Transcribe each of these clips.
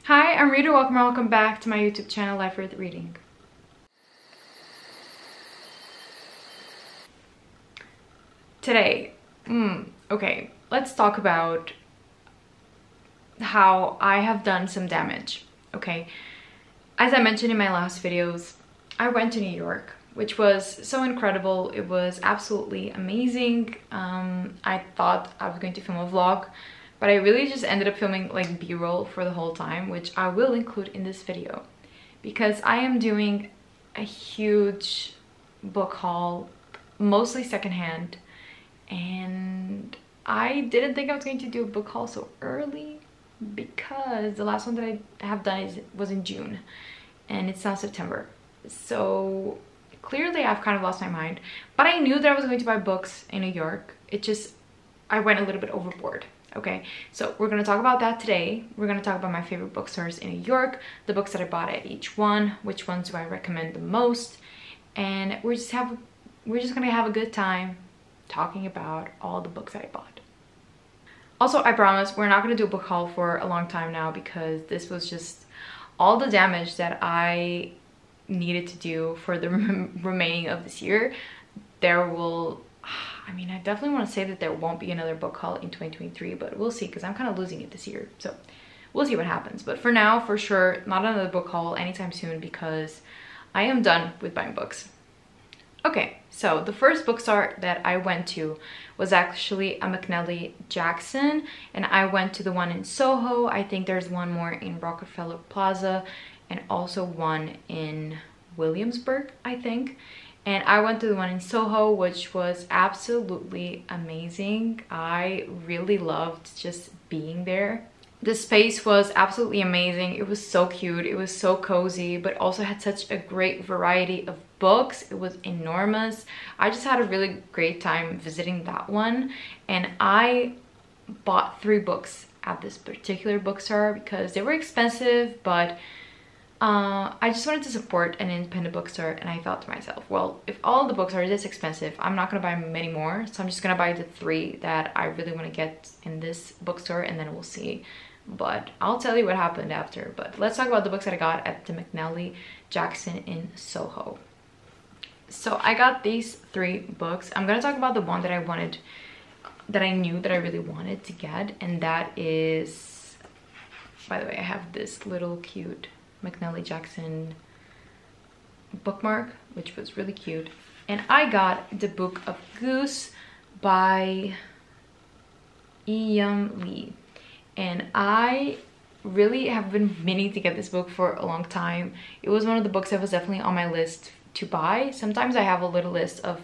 Hi, I'm Rita. Welcome back to my YouTube channel, Life Worth Reading. Today, okay, let's talk about how I have done some damage, okay? As I mentioned in my last videos, I went to New York, which was so incredible. It was absolutely amazing. I thought I was going to film a vlog, but I really just ended up filming like B-roll for the whole time, which I will include in this video because I am doing a huge book haul, mostly secondhand, and I didn't think I was going to do a book haul so early because the last one that I have done was in June and it's now September. So clearly I've kind of lost my mind, but I knew that I was going to buy books in New York. I went a little bit overboard. Okay, so we're going to talk about that today. We're going to talk about my favorite bookstores in New York, the books that I bought at each one, which ones do I recommend the most, and we're just going to have a good time talking about all the books that I bought. Also, I promise we're not going to do a book haul for a long time now because this was just all the damage that I needed to do for the remaining of this year. I definitely want to say that there won't be another book haul in 2023, but we'll see because I'm kind of losing it this year. So we'll see what happens. But for now, for sure, not another book haul anytime soon because I am done with buying books. Okay, so the first bookstore that I went to was actually a McNally Jackson, and I went to the one in Soho. I think there's one more in Rockefeller Plaza and also one in Williamsburg, I think. And I went to the one in Soho, which was absolutely amazing. I really loved just being there. The space was absolutely amazing. It was so cute. It was so cozy, but also had such a great variety of books. It was enormous. I just had a really great time visiting that one. And I bought 3 books at this particular bookstore because they were expensive, but I just wanted to support an independent bookstore, and I thought to myself, well, if all the books are this expensive, I'm not gonna buy many more, so I'm just gonna buy the 3 that I really want to get in this bookstore, and then we'll see. But I'll tell you what happened after. But let's talk about the books that I got at the McNally Jackson in Soho. So I got these 3 books. I'm gonna talk about the one that I knew that I really wanted to get, and that is, by the way, I have this little cute McNally Jackson bookmark, which was really cute. And I got the book of Goose by Lee. And I really have been meaning to get this book for a long time. It was one of the books that was definitely on my list to buy. Sometimes I have a little list of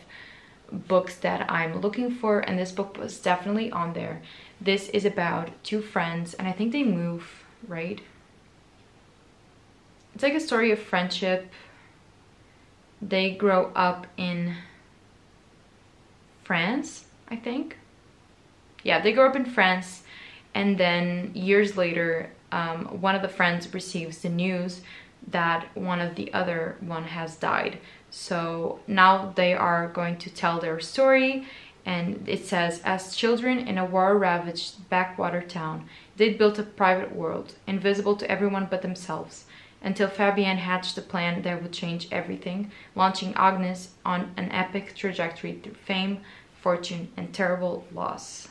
books that I'm looking for, and this book was definitely on there. This is about 2 friends, and I think they move, right? It's like a story of friendship. They grow up in France, I think. Yeah, they grow up in France, and then years later, one of the friends receives the news that one of the other one has died. So now they are going to tell their story, and it says, as children in a war-ravaged backwater town, they'd built a private world, invisible to everyone but themselves, until Fabienne hatched a plan that would change everything, launching Agnes on an epic trajectory through fame, fortune, and terrible loss.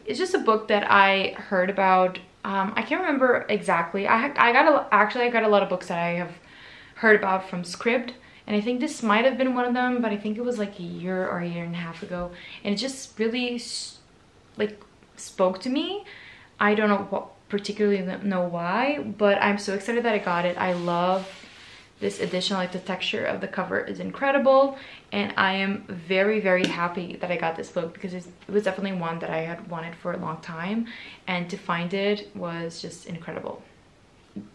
It's just a book that I heard about. I can't remember exactly. I got a lot of books that I have heard about from SCRIBD, and I think this might have been one of them, but I think it was like a year or a year and a half ago, and it just really like spoke to me. I don't know particularly know why, but I'm so excited that I got it. I love this edition. Like, the texture of the cover is incredible, and I am very, very happy that I got this book because it was definitely one that I had wanted for a long time, and to find it was just incredible.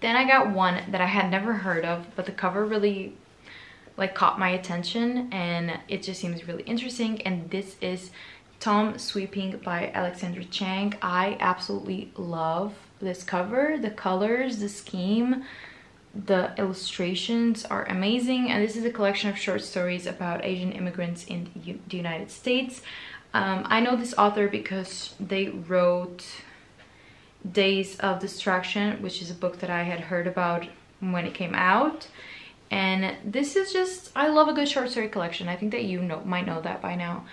Then I got one that I had never heard of, but the cover really like caught my attention, and it just seems really interesting, and this is Tom Sweeping by Alexandra Chang. I absolutely love this cover. The colors, the scheme, the illustrations are amazing, and this is a collection of short stories about Asian immigrants in the United States. I know this author because they wrote Days of Distraction, which is a book that I had heard about when it came out. And this is just, I love a good short story collection. I think that you might know that by now.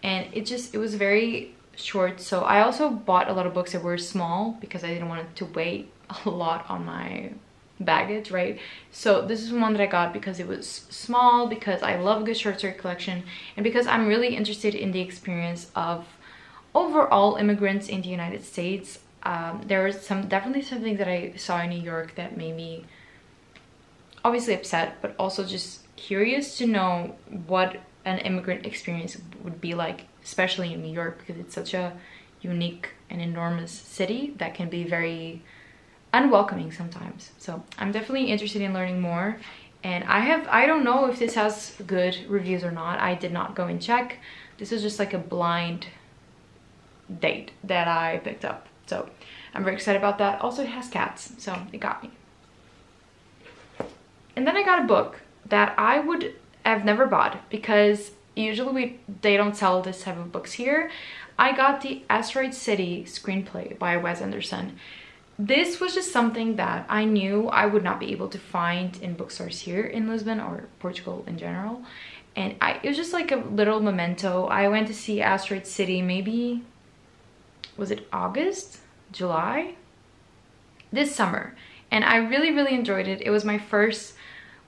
And it was very short. So I also bought a lot of books that were small because I didn't want it to weigh a lot on my baggage, right? So this is one that I got because it was small, because I love a good short story collection, and because I'm really interested in the experience of overall immigrants in the United States. There was definitely something that I saw in New York that made me obviously upset, but also just curious to know what an immigrant experience would be like, especially in New York, because it's such a unique and enormous city that can be very unwelcoming sometimes. So I'm definitely interested in learning more, and I don't know if this has good reviews or not. I did not go and check. This was just like a blind date that I picked up, so I'm very excited about that. Also, it has cats, so it got me. And then I got a book that I would have never bought because usually they don't sell this type of books here. I got the Asteroid City screenplay by Wes Anderson. This was just something that I knew I would not be able to find in bookstores here in Lisbon or Portugal in general. And it was just like a little memento. I went to see Asteroid City, maybe, was it August? July? This summer. And I really, really enjoyed it. It was my first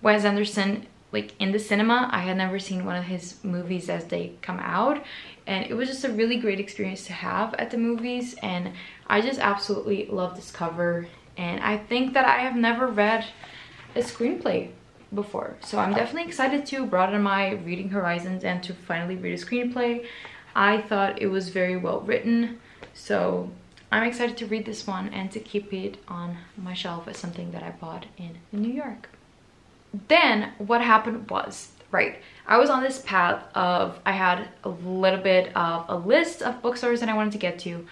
Wes Anderson like in the cinema. I had never seen one of his movies as they come out, and it was just a really great experience to have at the movies. And I just absolutely love this cover, and I think that I have never read a screenplay before, so I'm definitely excited to broaden my reading horizons and to finally read a screenplay. I thought it was very well written, so I'm excited to read this one and to keep it on my shelf as something that I bought in New York. Then what happened was, right, I was on this path of, I had a little bit of a list of bookstores that I wanted to get to,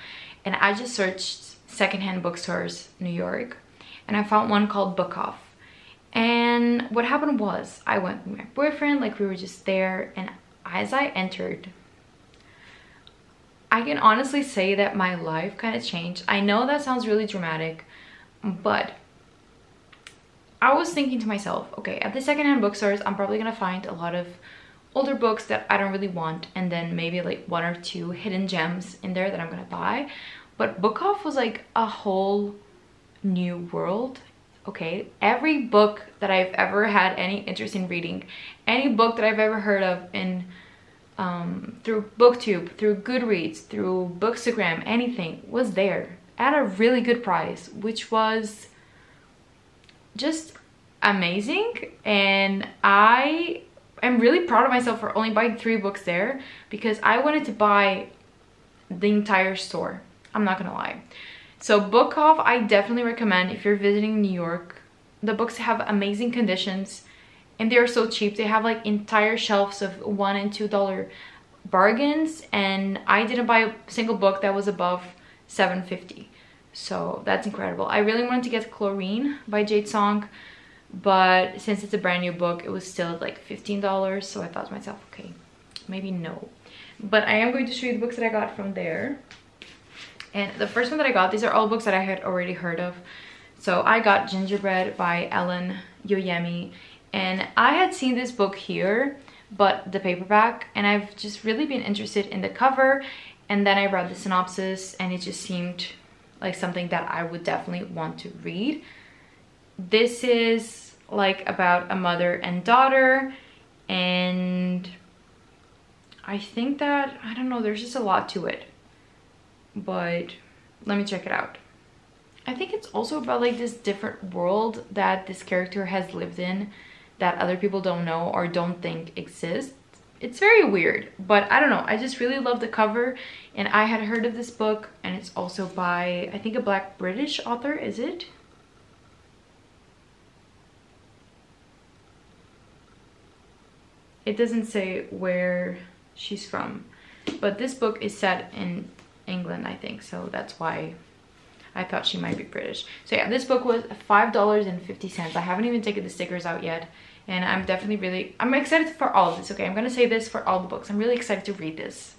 and I just searched secondhand bookstores New York, and I found one called Book Off. And what happened was, I went with my boyfriend, like we were just there, and as I entered, I can honestly say that my life kind of changed. I know that sounds really dramatic, but I was thinking to myself, okay, at the secondhand bookstores, I'm probably gonna find a lot of older books that I don't really want, and then maybe like one or two hidden gems in there that I'm gonna buy. But Book Off was like a whole new world. Okay, every book that I've ever had any interest in reading, any book that I've ever heard of in through BookTube, through Goodreads, through Bookstagram, anything was there at a really good price, which was just amazing. And I am really proud of myself for only buying 3 books there, because I wanted to buy the entire store. I'm not gonna lie. So Book Off, I definitely recommend if you're visiting New York. The books have amazing conditions and they're so cheap. They have like entire shelves of $1 and $2 bargains, and I didn't buy a single book that was above $7.50. So that's incredible. I really wanted to get Chlorine by Jade Song, but since it's a brand new book, it was still like $15. So I thought to myself, okay, maybe no. But I am going to show you the books that I got from there. And the first one that I got, these are all books that I had already heard of. So I got Gingerbread by Ellen Yoyemi, and I had seen this book here, but the paperback, and I've just really been interested in the cover. And then I read the synopsis and it just seemed like something that I would definitely want to read. This is like about a mother and daughter, and I think that, I don't know, there's just a lot to it, but let me check it out. I think it's also about like this different world that this character has lived in that other people don't know or don't think exists. It's very weird, but I don't know. I just really love the cover, and I had heard of this book, and it's also by, I think, a Black British author, is it? It doesn't say where she's from, but this book is set in England, I think, so that's why I thought she might be British. So yeah, this book was $5.50. I haven't even taken the stickers out yet, and I'm definitely I'm excited for all of this. Okay, I'm gonna say this for all the books. I'm really excited to read this.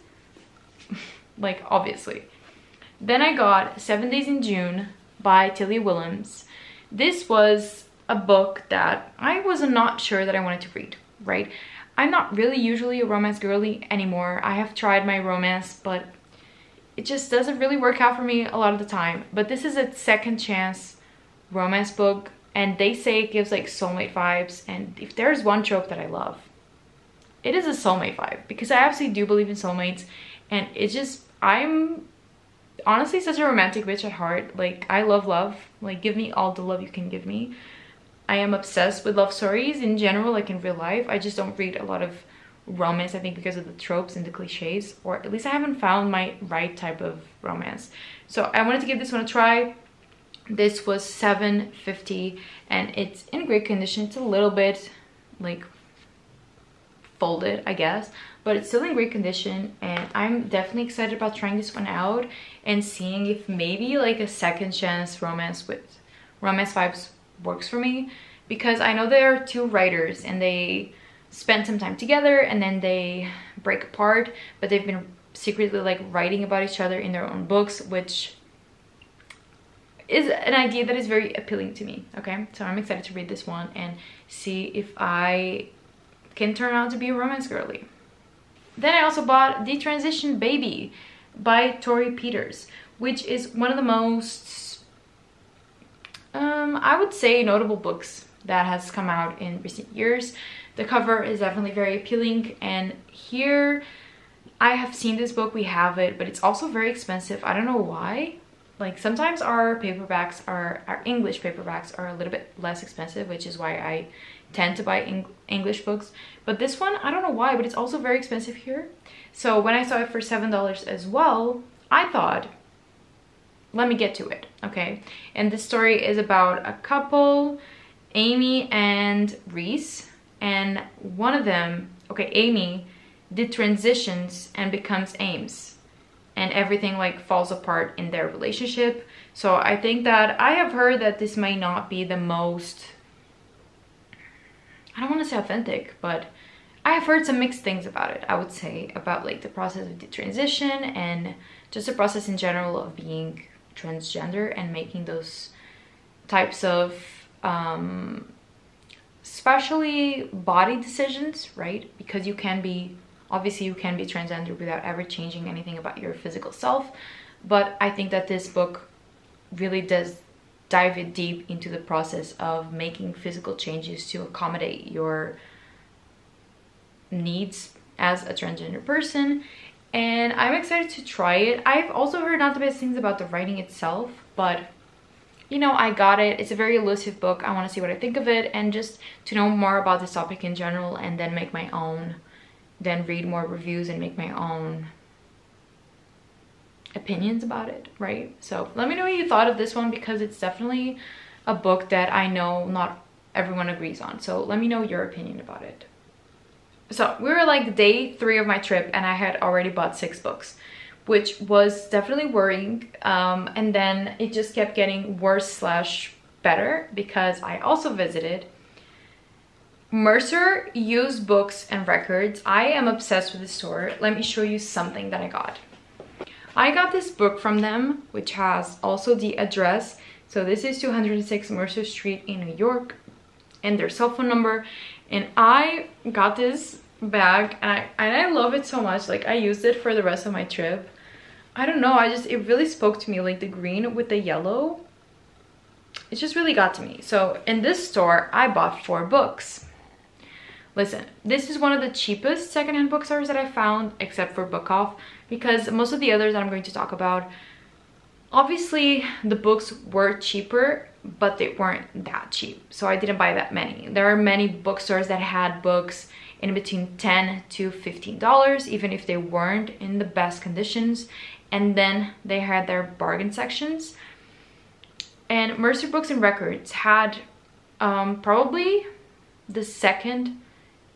Like, obviously. Then I got 7 Days in June by Tilly Willems. This was a book that I was not sure that I wanted to read, right? I'm not really usually a romance girly anymore. I have tried my romance, but it just doesn't really work out for me a lot of the time. But this is a second chance romance book, and they say it gives like soulmate vibes. And if there's one trope that I love, it is a soulmate vibe, because I absolutely do believe in soulmates. And it's just, I'm honestly such a romantic bitch at heart. Like, I love love. Like, give me all the love you can give me. I am obsessed with love stories in general, like in real life. I just don't read a lot of romance, I think, because of the tropes and the cliches, or at least I haven't found my right type of romance. So I wanted to give this one a try. This was $7.50 and it's in great condition. It's a little bit like folded, I guess, but it's still in great condition, and I'm definitely excited about trying this one out and seeing if maybe like a second chance romance with romance vibes works for me, because I know there are two writers and they spend some time together and then they break apart, but they've been secretly like writing about each other in their own books, which is an idea that is very appealing to me. Okay, so I'm excited to read this one and see if I can turn out to be a romance girly. Then I also bought The Transition Baby by Tori Peters, which is one of the most I would say notable books that has come out in recent years. The cover is definitely very appealing, and here I have seen this book, we have it, but it's also very expensive. I don't know why. Like, sometimes our paperbacks are, our English paperbacks are a little bit less expensive, which is why I tend to buy English books. But this one, I don't know why, but it's also very expensive here. So when I saw it for $7 as well, I thought, let me get to it, okay? And this story is about a couple, Amy and Reese, and one of them, okay, Amy did transitions and becomes Ames, and everything like falls apart in their relationship. So I think that I have heard that this may not be the most, I don't want to say authentic, but I have heard some mixed things about it, I would say, about like the process of the transition and just the process in general of being transgender and making those types of especially body decisions, right? Because you can be, obviously you can be transgender without ever changing anything about your physical self, but I think that this book really does dive it deep into the process of making physical changes to accommodate your needs as a transgender person. And I'm excited to try it. I've also heard not the best things about the writing itself, but you know, I got it. It's a very elusive book. I want to see what I think of it and just to know more about this topic in general, and then make my own, then read more reviews and make my own opinions about it, right? So let me know what you thought of this one, because it's definitely a book that I know not everyone agrees on. So let me know your opinion about it. So we were like day 3 of my trip and I had already bought 6 books, which was definitely worrying. And then it just kept getting worse / better, because I also visited Mercer Used Books and Records. I am obsessed with this store. Let me show you something that I got. I got this book from them, which has also the address. So this is 206 Mercer Street in New York, and their cell phone number. And I got this bag and I love it so much. Like, I used it for the rest of my trip. I don't know, it really spoke to me, like the green with the yellow. It just really got to me. So in this store, I bought 4 books. Listen, this is one of the cheapest secondhand bookstores that I found, except for Book Off, because most of the others that I'm going to talk about, obviously the books were cheaper, but they weren't that cheap, so I didn't buy that many. There are many bookstores that had books in between $10 to $15, even if they weren't in the best conditions, and then they had their bargain sections. And Mercer Books and Records had probably the second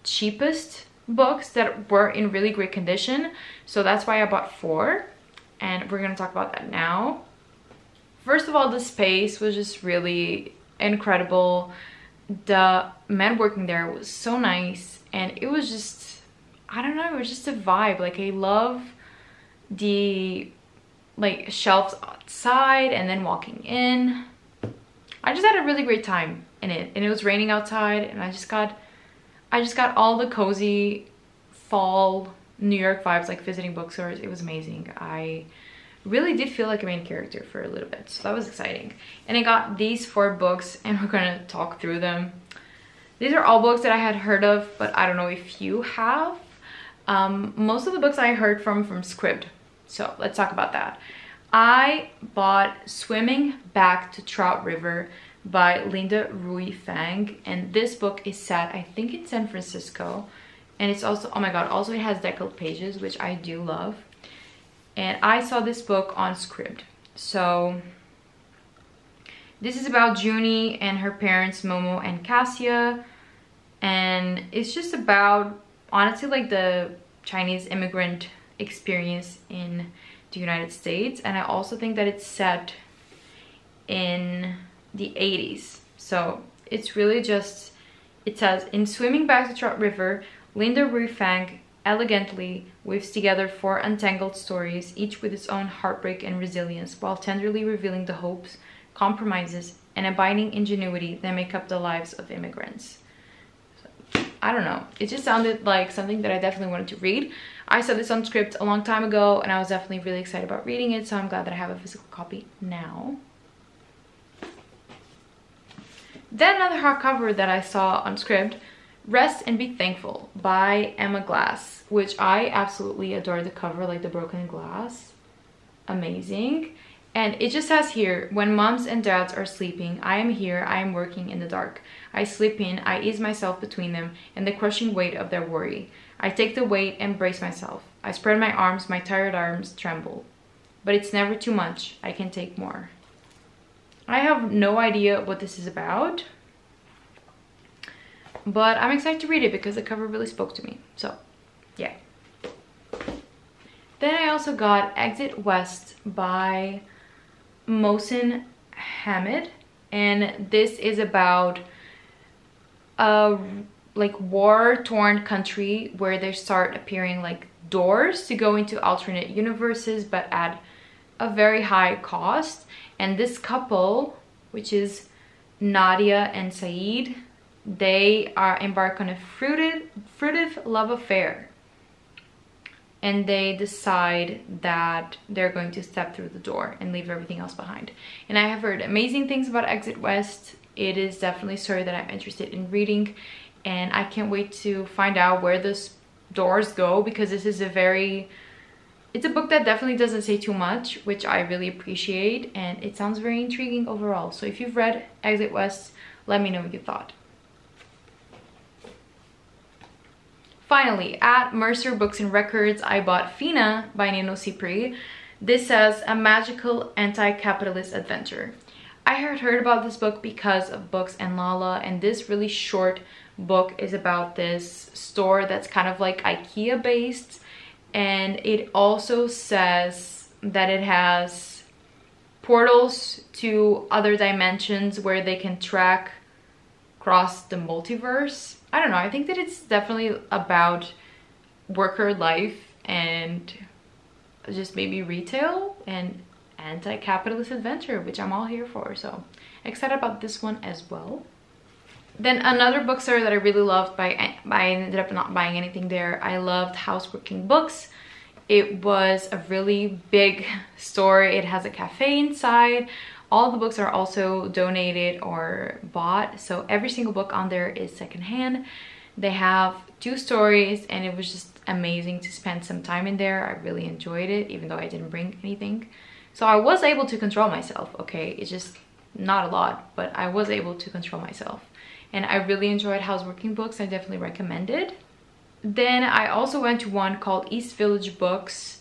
cheapest books that were in really great condition, so that's why I bought 4, and we're gonna talk about that now. First of all, the space was just really incredible. The man working there was so nice, and it was just, I don't know, it was just a vibe. Like, I love the like shelves outside and then walking in. I just had a really great time in it, and it was raining outside, and I just got all the cozy fall New York vibes, like visiting bookstores. It was amazing. I really did feel like a main character for a little bit, so that was exciting. And I got these 4 books, and we're gonna talk through them. These are all books that I had heard of, but I don't know if you have. Most of the books I heard from SCRIBD, so let's talk about that. I bought Swimming Back to Trout River by Linda Rui Fang, and this book is set, I think, in San Francisco, and it's also, oh my god, also it has deckled pages, which I do love. And I saw this book on SCRIBD. So this is about Junie and her parents Momo and Cassia, and it's just about, honestly, like the Chinese immigrant experience in the United States. And I also think that it's set in the 80s. So it's really just, it says, in Swimming Back to Trout River, Linda Rui Fang elegantly weaves together 4 untangled stories, each with its own heartbreak and resilience, while tenderly revealing the hopes, compromises, and abiding ingenuity that make up the lives of immigrants. So, I don't know. It just sounded like something that I definitely wanted to read. I saw this on SCRIBD a long time ago, and I was definitely really excited about reading it, so I'm glad that I have a physical copy now. Then another hardcover that I saw on SCRIBD, Rest and Be Thankful by Emma Glass, which I absolutely adore the cover, like the broken glass. Amazing. And it just says here, when moms and dads are sleeping, I am here, I am working in the dark. I slip in, I ease myself between them and the crushing weight of their worry. I take the weight and brace myself. I spread my arms, my tired arms tremble. But it's never too much, I can take more. I have no idea what this is about, but I'm excited to read it because the cover really spoke to me. So, yeah. Then I also got Exit West by Mohsin Hamid, and this is about a like war-torn country where there start appearing like doors to go into alternate universes, but at a very high cost. And this couple, which is Nadia and Saeed, they are embark on a fruitive love affair, and they decide that they're going to step through the door and leave everything else behind. And I have heard amazing things about Exit West. It is definitely a story that I'm interested in reading, and I can't wait to find out where those doors go, because this is it's a book that definitely doesn't say too much, which I really appreciate, and it sounds very intriguing overall. So if you've read Exit West, let me know what you thought. Finally, at Mercer Books and Records, I bought Fina by Nino Cipri. This says, a magical anti-capitalist adventure. I had heard about this book because of Books and Lala, and this really short book is about this store that's kind of like IKEA based, and it also says that it has portals to other dimensions where they can track across the multiverse. I don't know, I think that it's definitely about worker life and just maybe retail and anti-capitalist adventure, which I'm all here for. So excited about this one as well. Then another bookstore that I really loved, I ended up not buying anything there. I loved Houseworking Books. It was a really big store. It has a cafe inside. All the books are also donated or bought, so every single book on there is secondhand. They have 2 stories, and it was just amazing to spend some time in there. I really enjoyed it, even though I didn't bring anything. So I was able to control myself, okay? It's just not a lot, but I was able to control myself. And I really enjoyed Houseworking Books. I definitely recommend it. Then I also went to one called East Village Books,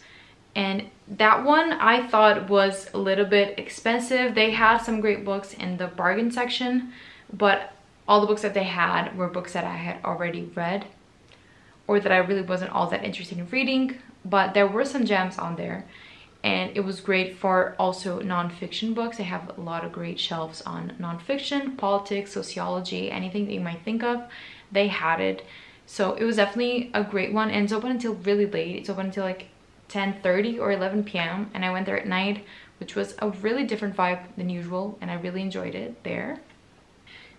and that one I thought was a little bit expensive. They had some great books in the bargain section, but all the books that they had were books that I had already read or that I really wasn't all that interested in reading. But there were some gems on there, and it was great for also non-fiction books. They have a lot of great shelves on non-fiction, politics, sociology, anything that you might think of, they had it. So it was definitely a great one, and it's open until really late. It's open until like 10:30 or 11 p.m. and I went there at night, which was a really different vibe than usual, and I really enjoyed it there.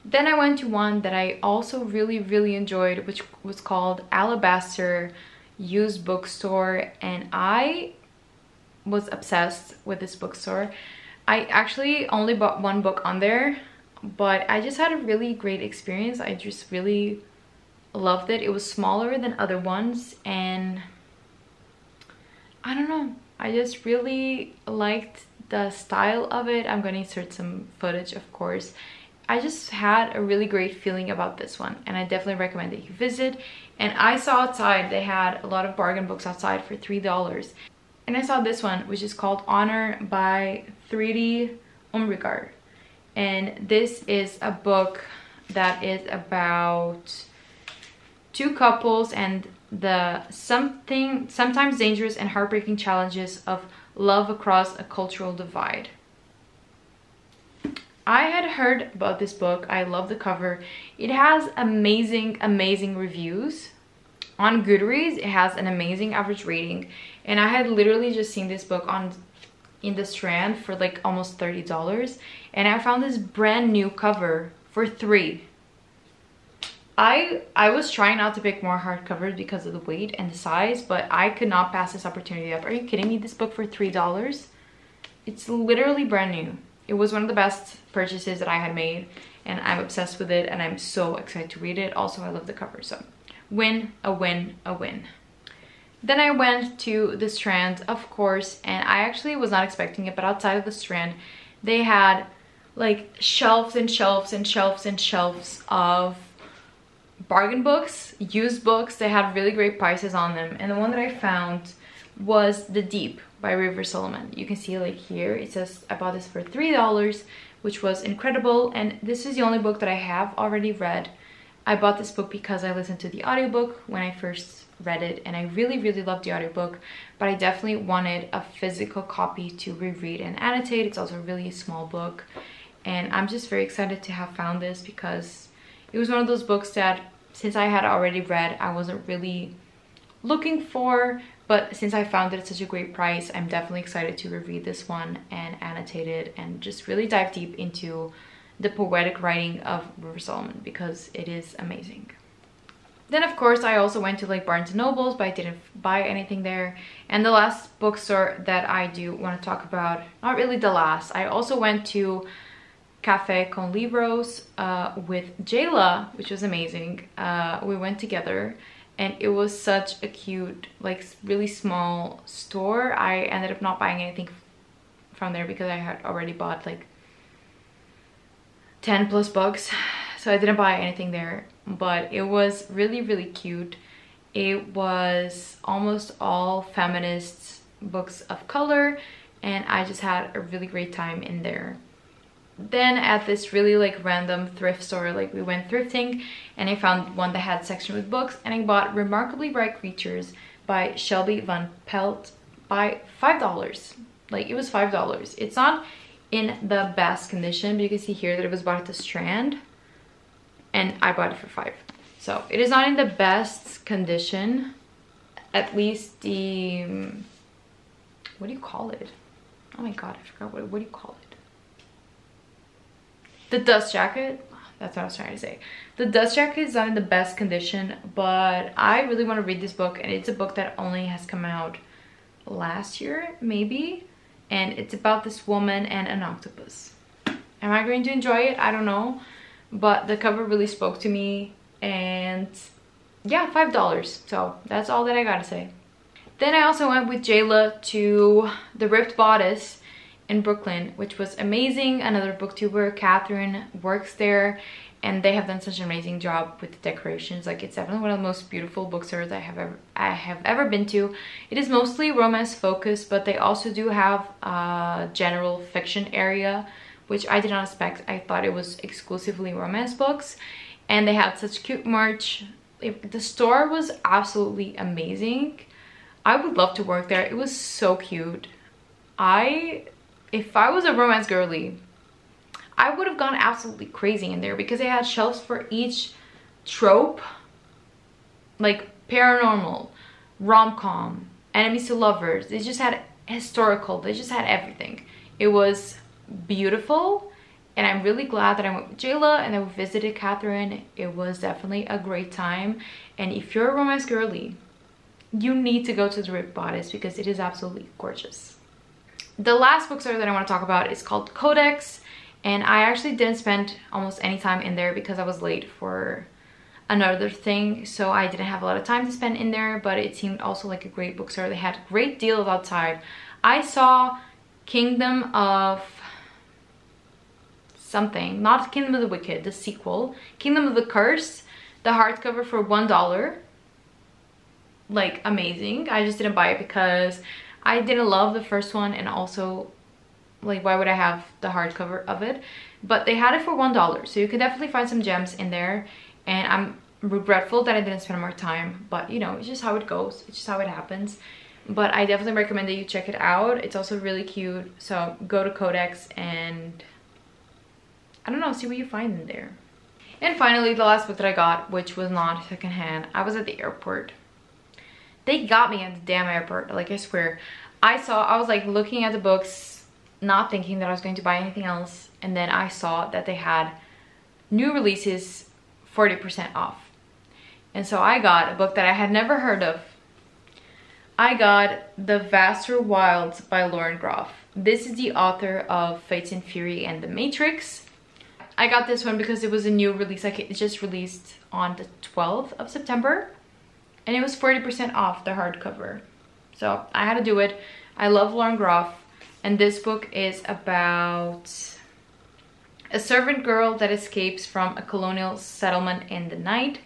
Then I went to one that I also really enjoyed, which was called Alabaster Used Bookstore, and I was obsessed with this bookstore. I actually only bought one book on there, but I just had a really great experience. I just really loved it. It was smaller than other ones, and I don't know, I just really liked the style of it. I'm going to insert some footage, of course. I just had a really great feeling about this one, and I definitely recommend that you visit. And I saw outside they had a lot of bargain books outside for $3, and I saw this one, which is called Honor by 3D Umbrigar, and this is a book that is about two couples and the sometimes dangerous and heartbreaking challenges of love across a cultural divide. I had heard about this book. I love the cover. It has amazing reviews. On Goodreads, it has an amazing average rating, and I had literally just seen this book in the Strand for like almost $30, and I found this brand new cover for $3. I was trying not to pick more hardcovers because of the weight and the size, but I could not pass this opportunity up. Are you kidding me? This book for $3? It's literally brand new. It was one of the best purchases that I had made, and I'm obsessed with it, and I'm so excited to read it. Also, I love the cover, so win, a win, a win. Then I went to the Strand, of course, and I actually was not expecting it, but outside of the Strand, they had like shelves and shelves and shelves and shelves of bargain books, used books. They had really great prices on them, and the one that I found was The Deep by River Solomon. You can see like here it says I bought this for $3, which was incredible, and this is the only book that I have already read. I bought this book because I listened to the audiobook when I first read it, and I really loved the audiobook, but I definitely wanted a physical copy to reread and annotate. It's also really a small book, and I'm just very excited to have found this because it was one of those books that, since I had already read, I wasn't really looking for, but since I found it at such a great price, I'm definitely excited to reread this one and annotate it and just really dive deep into the poetic writing of River Solomon because it is amazing. Then of course I also went to like Barnes and Nobles, but I didn't buy anything there. And the last bookstore that I do want to talk about, not really the last, I also went to Café con Libros with Jayla, which was amazing. We went together, and it was such a cute, like really small store. I ended up not buying anything from there because I had already bought like 10 plus books, so I didn't buy anything there, but it was really cute. It was almost all feminist books of color, and I just had a really great time in there. Then at this really like random thrift store, like we went thrifting, and I found one that had a section with books, and I bought Remarkably Bright Creatures by Shelby Van Pelt by $5. Like it was $5. It's not in the best condition, but you can see here that it was bought at the Strand, and I bought it for $5. So it is not in the best condition, at least the, what do you call it? Oh my god, I forgot what do you call it? The dust jacket, that's what I was trying to say. The dust jacket is not in the best condition, but I really want to read this book, and it's a book that only has come out last year, maybe, and it's about this woman and an octopus. Am I going to enjoy it? I don't know, but the cover really spoke to me, and yeah, $5. So that's all that I gotta say. Then I also went with Jayla to the Rift Bodice in Brooklyn, which was amazing. Another booktuber, Catherine, works there, and they have done such an amazing job with the decorations. Like it's definitely one of the most beautiful bookstores I have ever been to. It is mostly romance focused, but they also do have a general fiction area, which I did not expect. I thought it was exclusively romance books, and they had such cute merch. The store was absolutely amazing. I would love to work there. It was so cute. If I was a romance girly, I would have gone absolutely crazy in there because they had shelves for each trope, like paranormal, rom-com, enemies to lovers. They just had historical, they just had everything. It was beautiful, and I'm really glad that I went with Jayla and I visited Catherine. It was definitely a great time, and if you're a romance girly, you need to go to the Rift Bodice because it is absolutely gorgeous. The last bookstore that I want to talk about is called Codex, and I actually didn't spend almost any time in there because I was late for another thing, so I didn't have a lot of time to spend in there, but it seemed also like a great bookstore. They had great deals outside. I saw Kingdom of something, not Kingdom of the Wicked, the sequel, Kingdom of the Curse, the hardcover for $1. Like, amazing. I just didn't buy it because I didn't love the first one, and also, like, why would I have the hardcover of it? But they had it for $1, so you could definitely find some gems in there, and I'm regretful that I didn't spend more time, but you know, it's just how it goes, it's just how it happens. But I definitely recommend that you check it out. It's also really cute, so go to Codex and I don't know, see what you find in there. And finally, the last book that I got, which was not secondhand, I was at the airport. They got me at the damn airport, like, I swear. I was like looking at the books, not thinking that I was going to buy anything else, and then I saw that they had new releases 40% off. And so I got a book that I had never heard of. I got The Vaster Wilds by Lauren Groff. This is the author of Fates and Fury and The Matrix. I got this one because it was a new release, like it just released on the 12th of September. And it was 40% off the hardcover. So I had to do it. I love Lauren Groff. And this book is about a servant girl that escapes from a colonial settlement in the night.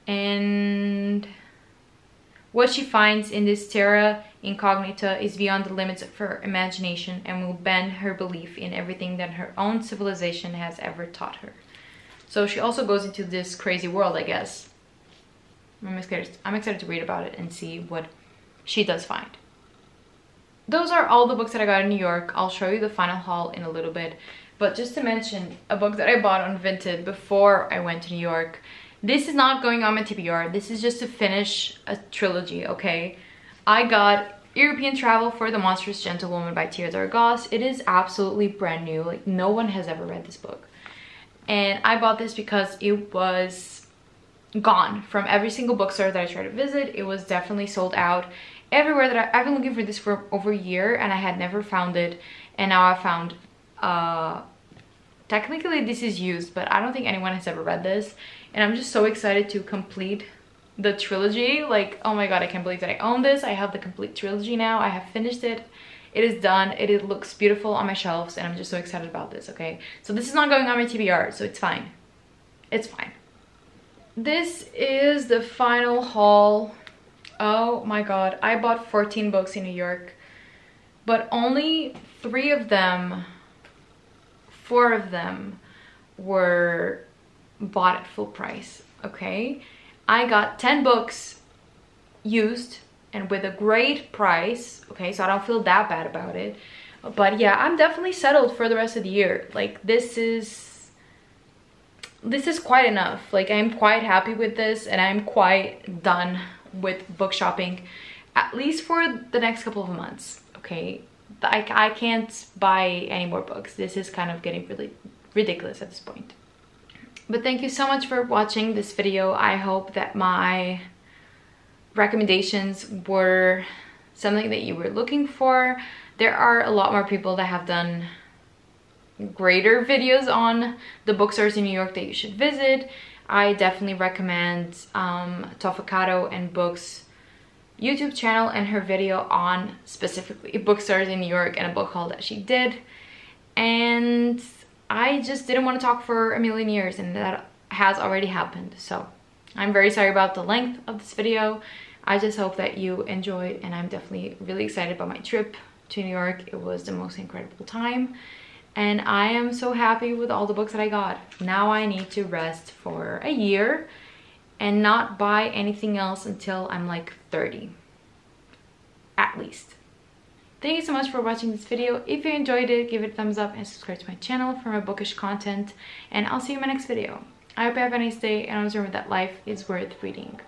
And what she finds in this terra incognita is beyond the limits of her imagination and will bend her belief in everything that her own civilization has ever taught her. So she also goes into this crazy world, I guess. I'm excited to read about it and see what she does find. Those are all the books that I got in New York. I'll show you the final haul in a little bit. But just to mention, a book that I bought on Vinted before I went to New York. This is not going on my TBR. This is just to finish a trilogy, okay? I got European Travel for the Monstrous Gentlewoman by Theodore Goss. It is absolutely brand new. Like, no one has ever read this book. And I bought this because it was gone from every single bookstore that I tried to visit. It was definitely sold out everywhere that I've been looking for this for over a year, and I had never found it. And now I found, technically this is used, but I don't think anyone has ever read this. And I'm just so excited to complete the trilogy. Like, oh my god, I can't believe that I own this. I have the complete trilogy now. I have finished it. It is done. It looks beautiful on my shelves, and I'm just so excited about this, okay? So this is not going on my TBR, so it's fine. It's fine. This is the final haul. Oh my god, I bought 14 books in New York, but only 4 of them were bought at full price, okay? I got 10 books used and with a great price, okay? So I don't feel that bad about it. But yeah, I'm definitely settled for the rest of the year. Like, this is quite enough. Like, I'm quite happy with this, and I'm quite done with book shopping, at least for the next couple of months, okay? I can't buy any more books. This is kind of getting really ridiculous at this point. But thank you so much for watching this video. I hope that my recommendations were something that you were looking for. There are a lot more people that have done greater videos on the bookstores in New York that you should visit. I definitely recommend Tofakato and Books YouTube channel and her video on specifically bookstores in New York and a book haul that she did. And I just didn't want to talk for a million years, and that has already happened. So I'm very sorry about the length of this video. I just hope that you enjoyed, and I'm definitely really excited about my trip to New York. It was the most incredible time, and I am so happy with all the books that I got. Now I need to rest for a year and not buy anything else until I'm like 30, at least. Thank you so much for watching this video. If you enjoyed it, give it a thumbs up and subscribe to my channel for more bookish content. And I'll see you in my next video. I hope you have a nice day, and always remember that life is worth reading.